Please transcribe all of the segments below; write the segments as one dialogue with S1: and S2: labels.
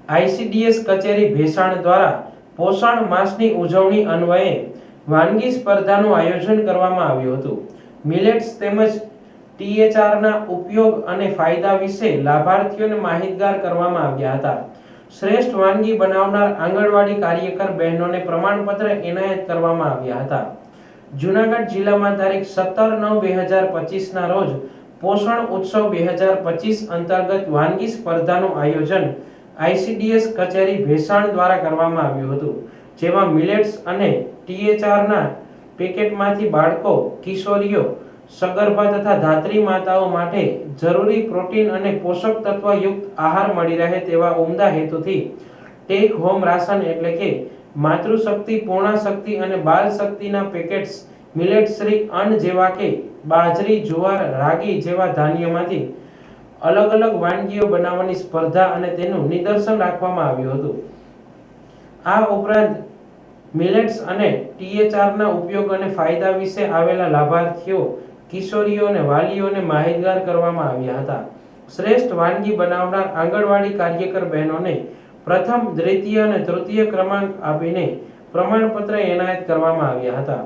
S1: ICDS કચેરી ભેસાણ દ્વારા પોષણ માસની ઉજવણી અન્વયે વાનગી સ્પર્ધાનું આયોજન કરવામાં આવ્યું હતું। મિલેટ્સ તેમજ ટીએચઆરના ઉપયોગ અને ફાયદા વિશે લાભાર્થીઓને માહિતગાર કરવામાં આવ્યા હતા। શ્રેષ્ઠ વાનગી બનાવનાર આંગણવાડી કાર્યકર બહેનોને પ્રમાણપત્ર એનાયત કરવામાં આવ્યા હતા। જૂનાગઢ જિલ્લામાં તારીખ 17/9/2025 ના રોજ પોષણ ઉત્સવ 2025 અંતર્ગત વાનગી સ્પર્ધાનું આયોજન આઈસીડીએસ કચેરી ભેસાણ દ્વારા કરવામાં આવ્યું હતું, જેમાં મિલેટ્સ અને ટીએચઆરના પેકેટમાંથી બાળકો, કિશોરીઓ, સગર્ભા તથા ધાત્રી માતાઓ માટે જરૂરી પ્રોટીન અને પોષક તત્વયુક્ત આહાર મળી રહે તેવા ઉમદા હેતુથી ટેક હોમ રાશન એટલે કે માતૃશક્તિ, પૂર્ણાશક્તિ અને બાલ શક્તિના પેકેટ્સ મિલેટશ્રી અન્ન જેવા કે બાજરી, જુવાર, રાગી જેવા ધાન્યમાંથી અલગ અલગ વાનગીઓ બનાવવાની સ્પર્ધા અને તેનું નિદર્શન રાખવામાં આવ્યું હતું। આ ઉપરાંત મિલેટ્સ અને ટીએચઆરના ઉપયોગ અને ફાયદા વિશે આવેલા લાભાર્થીઓ, કિશોરીઓ અને વાલીઓને માહિતગાર કરવામાં આવ્યા હતા। શ્રેષ્ઠ વાનગી બનાવનાર આંગણવાડી કાર્યકર બહેનોને પ્રથમ, દ્વિતીય અને તૃતીય ક્રમાંક આપીને પ્રમાણપત્ર એનાયત કરવામાં આવ્યા હતા।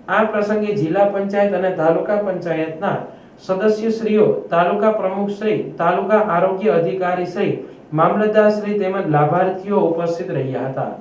S1: આ પ્રસંગે જિલ્લા પંચાયત અને તાલુકા પંચાયતના સદસ્યશ્રીઓ, તાલુકા પ્રમુખશ્રી, તાલુકા આરોગ્ય અધિકારીશ્રી, મામલતદારશ્રી તેમજ લાભાર્થીઓ ઉપસ્થિત રહ્યા હતા।